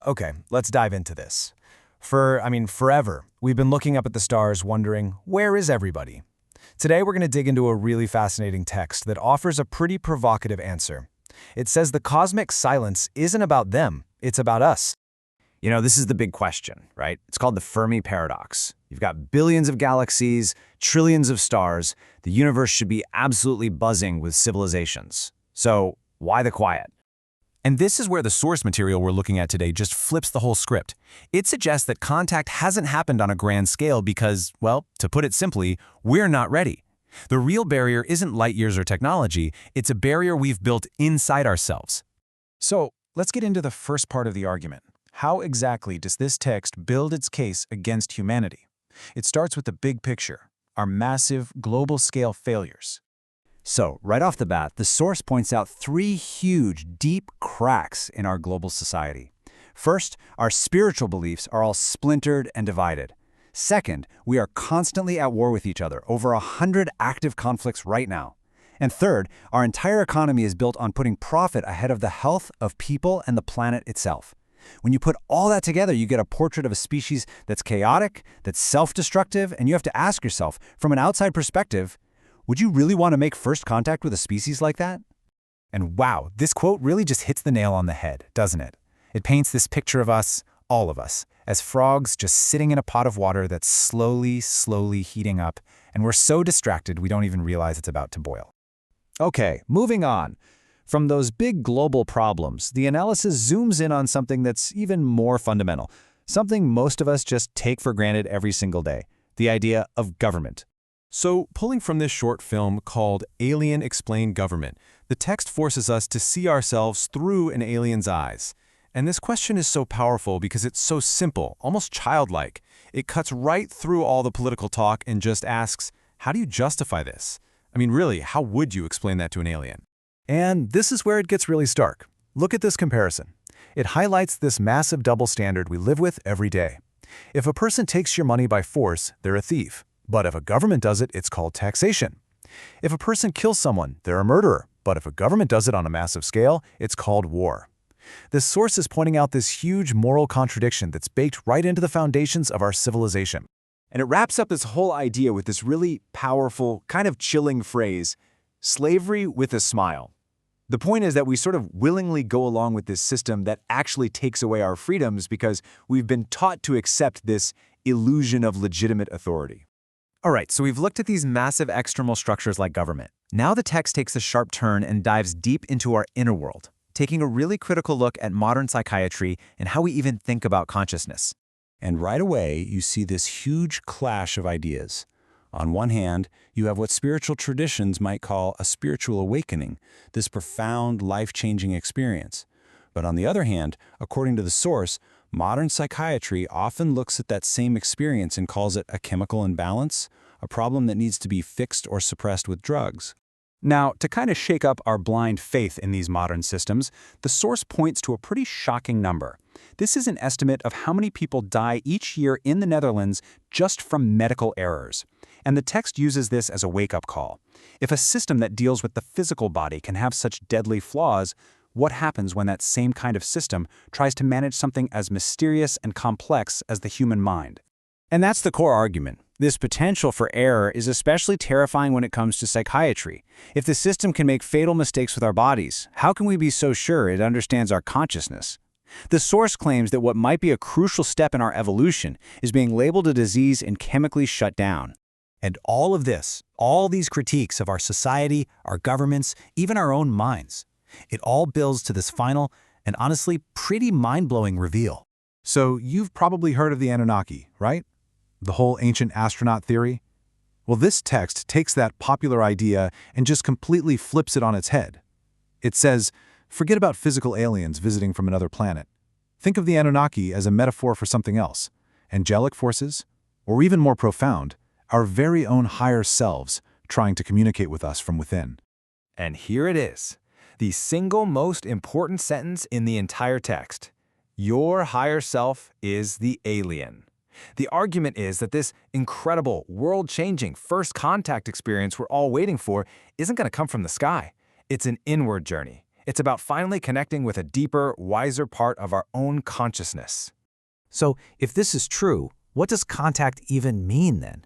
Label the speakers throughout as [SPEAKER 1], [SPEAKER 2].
[SPEAKER 1] Okay, let's dive into this. Forever, we've been looking up at the stars wondering, where is everybody? Today we're going to dig into a really fascinating text that offers a pretty provocative answer. It says the cosmic silence isn't about them, it's about us.
[SPEAKER 2] This is the big question, right? It's called the Fermi paradox. You've got billions of galaxies, trillions of stars. The universe should be absolutely buzzing with civilizations. So why the quiet?
[SPEAKER 1] And this is where the source material we're looking at today just flips the whole script. It suggests that contact hasn't happened on a grand scale because, well, to put it simply, we're not ready. The real barrier isn't light years or technology, it's a barrier we've built inside ourselves. So, let's get into the first part of the argument. How exactly does this text build its case against humanity? It starts with the big picture, our massive, global-scale failures.
[SPEAKER 2] So, right off the bat, the source points out three huge, deep cracks in our global society. First, our spiritual beliefs are all splintered and divided. Second, we are constantly at war with each other, over 100 active conflicts right now. And third, our entire economy is built on putting profit ahead of the health of people and the planet itself. When you put all that together, you get a portrait of a species that's chaotic, that's self-destructive, and you have to ask yourself, from an outside perspective, would you really want to make first contact with a species like that?
[SPEAKER 1] And wow, this quote really just hits the nail on the head, doesn't it? It paints this picture of us, all of us, as frogs just sitting in a pot of water that's slowly heating up, and we're so distracted we don't even realize it's about to boil.
[SPEAKER 2] Okay, moving on. From those big global problems, the analysis zooms in on something that's even more fundamental, something most of us just take for granted every single day, the idea of government.
[SPEAKER 1] So, pulling from this short film called Alien Explained Government, the text forces us to see ourselves through an alien's eyes. And this question is so powerful because it's so simple, almost childlike. It cuts right through all the political talk and just asks, how do you justify this? Really, how would you explain that to an alien? And this is where it gets really stark. Look at this comparison. It highlights this massive double standard we live with every day. If a person takes your money by force, they're a thief. But if a government does it, it's called taxation. If a person kills someone, they're a murderer. But if a government does it on a massive scale, it's called war. This source is pointing out this huge moral contradiction that's baked right into the foundations of our civilization.
[SPEAKER 2] And it wraps up this whole idea with this really powerful, kind of chilling phrase, slavery with a smile. The point is that we sort of willingly go along with this system that actually takes away our freedoms because we've been taught to accept this illusion of legitimate authority.
[SPEAKER 1] All right, so we've looked at these massive external structures like government. Now the text takes a sharp turn and dives deep into our inner world, taking a really critical look at modern psychiatry and how we even think about consciousness.
[SPEAKER 3] And right away, you see this huge clash of ideas. On one hand, you have what spiritual traditions might call a spiritual awakening, this profound, life-changing experience. But on the other hand, according to the source, modern psychiatry often looks at that same experience and calls it a chemical imbalance, a problem that needs to be fixed or suppressed with drugs.
[SPEAKER 2] Now, to kind of shake up our blind faith in these modern systems, the source points to a pretty shocking number. This is an estimate of how many people die each year in the Netherlands just from medical errors. And the text uses this as a wake-up call. If a system that deals with the physical body can have such deadly flaws, what happens when that same kind of system tries to manage something as mysterious and complex as the human mind? And that's the core argument. This potential for error is especially terrifying when it comes to psychiatry. If the system can make fatal mistakes with our bodies, how can we be so sure it understands our consciousness? The source claims that what might be a crucial step in our evolution is being labeled a disease and chemically shut down.
[SPEAKER 1] And all of this, all these critiques of our society, our governments, even our own minds, it all builds to this final and honestly pretty mind-blowing reveal. So you've probably heard of the Anunnaki, right? The whole ancient astronaut theory? Well, this text takes that popular idea and just completely flips it on its head. It says, forget about physical aliens visiting from another planet. Think of the Anunnaki as a metaphor for something else, angelic forces, or even more profound, our very own higher selves trying to communicate with us from within. And here it is, the single most important sentence in the entire text. Your higher self is the alien. The argument is that this incredible, world-changing first contact experience we're all waiting for isn't going to come from the sky. It's an inward journey.
[SPEAKER 2] It's about finally connecting with a deeper, wiser part of our own consciousness.
[SPEAKER 1] So, if this is true, what does contact even mean then?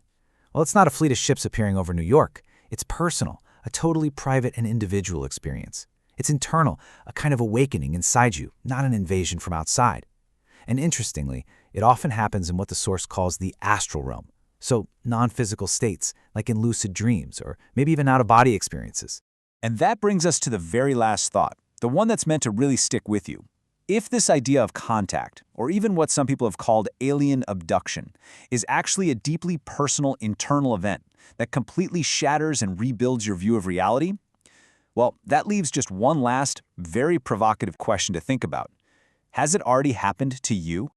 [SPEAKER 1] Well, it's not a fleet of ships appearing over New York. It's personal, a totally private and individual experience. It's internal, a kind of awakening inside you, not an invasion from outside. And interestingly, it often happens in what the Source calls the astral realm. So, non-physical states, like in lucid dreams or maybe even out-of-body experiences.
[SPEAKER 2] And that brings us to the very last thought, the one that's meant to really stick with you. If this idea of contact, or even what some people have called alien abduction, is actually a deeply personal internal event that completely shatters and rebuilds your view of reality, well, that leaves just one last, very provocative question to think about. Has it already happened to you?